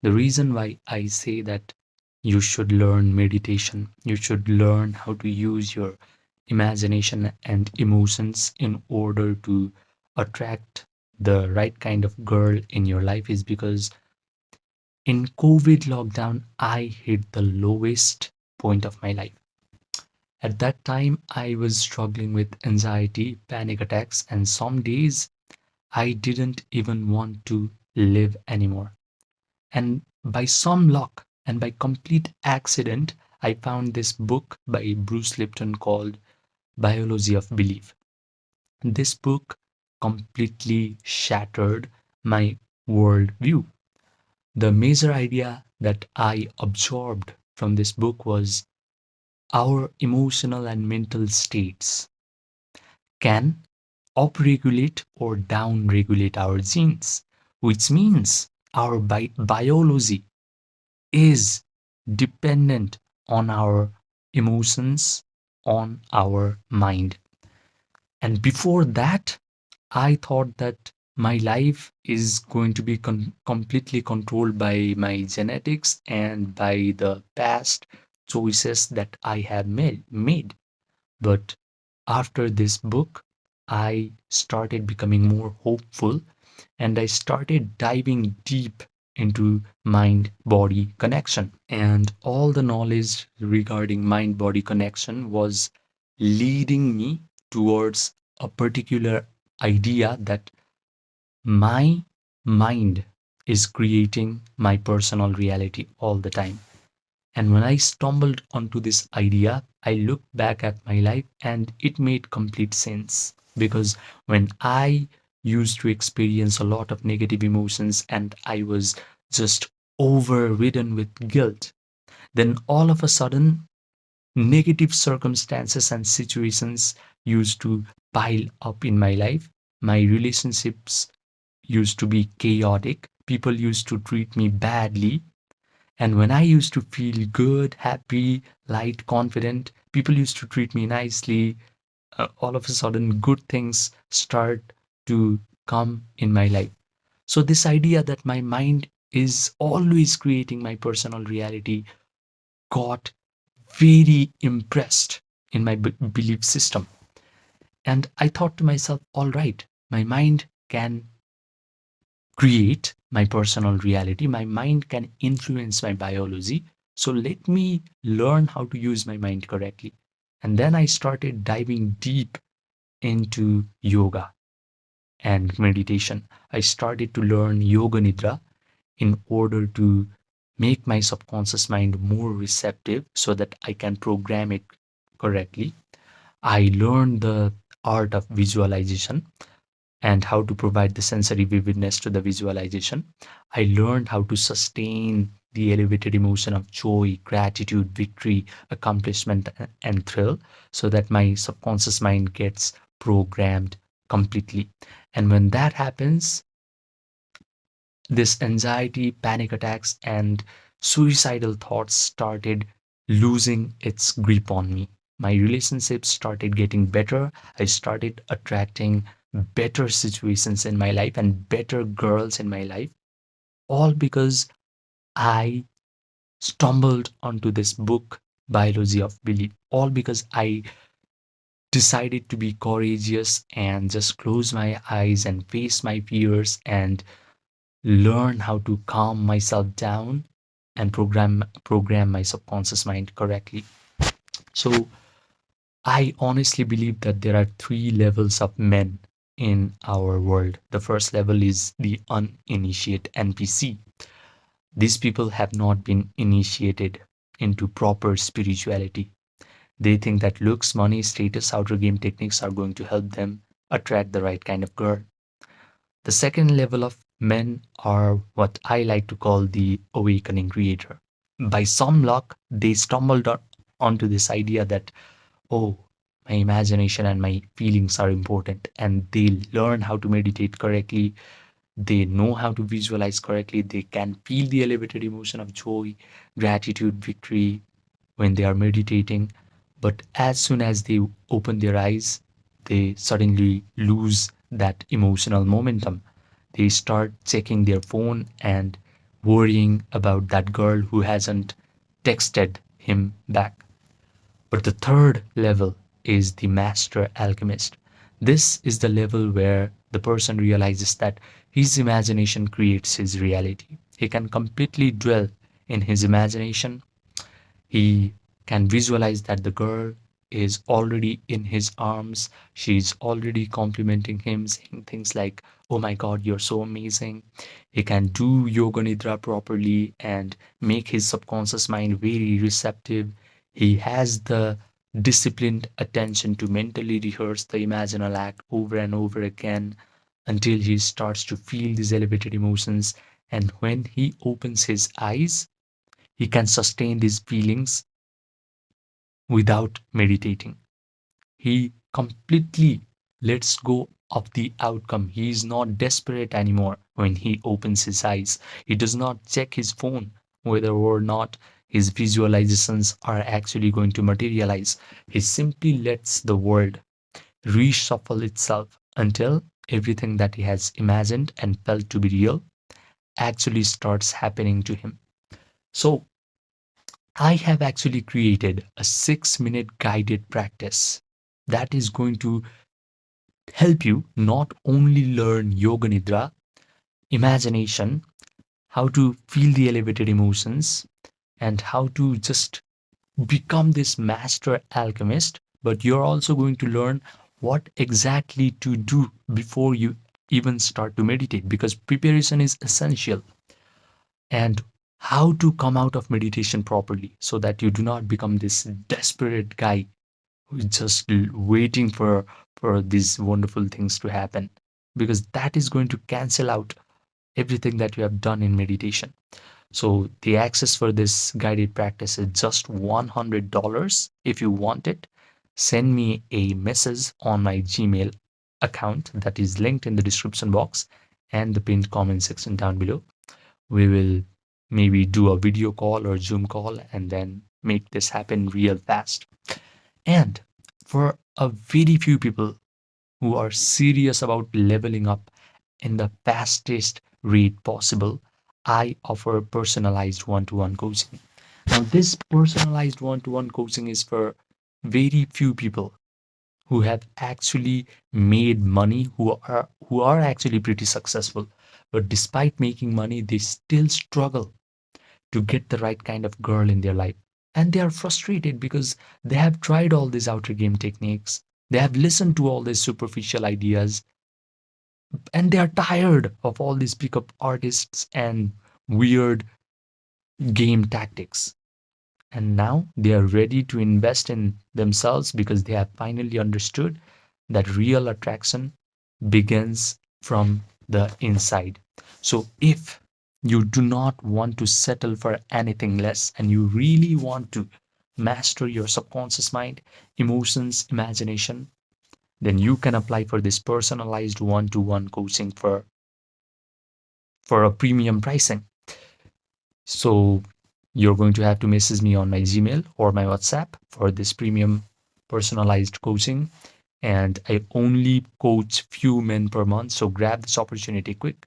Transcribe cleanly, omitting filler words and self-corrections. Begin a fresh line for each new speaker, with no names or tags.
The reason why I say that you should learn meditation, you should learn how to use your imagination and emotions in order to attract the right kind of girl in your life is because in COVID lockdown, I hit the lowest point of my life. At that time, I was struggling with anxiety, panic attacks, and some days I didn't even want to live anymore. And by some luck and by complete accident, I found this book by Bruce Lipton called Biology of Belief. This book completely shattered my worldview. The major idea that I absorbed from this book was our emotional and mental states can upregulate or downregulate our genes, which means our biology is dependent on our emotions, on our mind. And before that, I thought that my life is going to be completely controlled by my genetics and by the past choices that I have made. But after this book, I started becoming more hopeful and I started diving deep into mind body connection. And all the knowledge regarding mind body connection was leading me towards a particular idea that my mind is creating my personal reality all the time. And when I stumbled onto this idea, I looked back at my life and it made complete sense. Because when I used to experience a lot of negative emotions and I was just overridden with guilt, then all of a sudden, negative circumstances and situations used to pile up in my life. My relationships used to be chaotic. People used to treat me badly. And when I used to feel good, happy, light, confident, people used to treat me nicely. All of a sudden, good things start to come in my life. So, this idea that my mind is always creating my personal reality got very impressed in my belief system. And I thought to myself, all right, my mind can create my personal reality. My mind can influence my biology. So let me learn how to use my mind correctly. And then I started diving deep into yoga and meditation. I started to learn Yoga Nidra in order to make my subconscious mind more receptive so that I can program it correctly. I learned the art of visualization and how to provide the sensory vividness to the visualization. I learned how to sustain the elevated emotion of joy, gratitude, victory, accomplishment, and thrill so that my subconscious mind gets programmed completely. And when that happens, this anxiety, panic attacks, and suicidal thoughts started losing its grip on me. My relationships started getting better. I started attracting better situations in my life and better girls in my life, all because I stumbled onto this book, Biology of Belief, all because I decided to be courageous and just close my eyes and face my fears and learn how to calm myself down and program my subconscious mind correctly. So I honestly believe that there are three levels of men in our world. The first level is the uninitiated NPC. These people have not been initiated into proper spirituality. They think that looks, money, status, outer game techniques are going to help them attract the right kind of girl. The second level of men are what I like to call the awakening creator. By some luck, they stumbled onto this idea that, oh, my imagination and my feelings are important, and they learn how to meditate correctly. They know how to visualize correctly. They can feel the elevated emotion of joy, gratitude, victory when they are meditating. But as soon as they open their eyes, they suddenly lose that emotional momentum. They start checking their phone, and worrying about that girl who hasn't texted him back. But the third level is the master alchemist. This is the level where the person realizes that his imagination creates his reality. He can completely dwell in his imagination. He can visualize that the girl is already in his arms. She's already complimenting him, saying things like, "Oh my God, you're so amazing." He can do Yoga Nidra properly and make his subconscious mind very receptive. He has the disciplined attention to mentally rehearse the imaginal act over and over again until he starts to feel these elevated emotions. And when he opens his eyes, he can sustain these feelings without meditating. He completely lets go of the outcome. He is not desperate anymore when he opens his eyes. He does not check his phone whether or not his visualizations are actually going to materialize. He simply lets the world reshuffle itself until everything that he has imagined and felt to be real actually starts happening to him. So, I have actually created a 6-minute guided practice that is going to help you not only learn Yoga Nidra, imagination, how to feel the elevated emotions, and how to just become this master alchemist, but you're also going to learn what exactly to do before you even start to meditate, because preparation is essential, and how to come out of meditation properly so that you do not become this desperate guy who's just waiting for these wonderful things to happen, because that is going to cancel out everything that you have done in meditation. So the access for this guided practice is just $100. If you want it, send me a message on my Gmail account that is linked in the description box and the pinned comment section down below. We will maybe do a video call or Zoom call and then make this happen real fast. And for a very few people who are serious about leveling up in the fastest rate possible, I offer personalized one to one coaching. Now, this personalized one to one coaching is for very few people who have actually made money, who are actually pretty successful, but despite making money, they still struggle to get the right kind of girl in their life. And they are frustrated because they have tried all these outer game techniques, they have listened to all these superficial ideas, and they are tired of all these pickup artists and weird game tactics. And now they are ready to invest in themselves because they have finally understood that real attraction begins from the inside. So if you do not want to settle for anything less and you really want to master your subconscious mind, emotions, imagination, then you can apply for this personalized one-to-one coaching for a premium pricing. So you're going to have to message me on my Gmail or my WhatsApp for this premium personalized coaching. And I only coach few men per month. So grab this opportunity quick.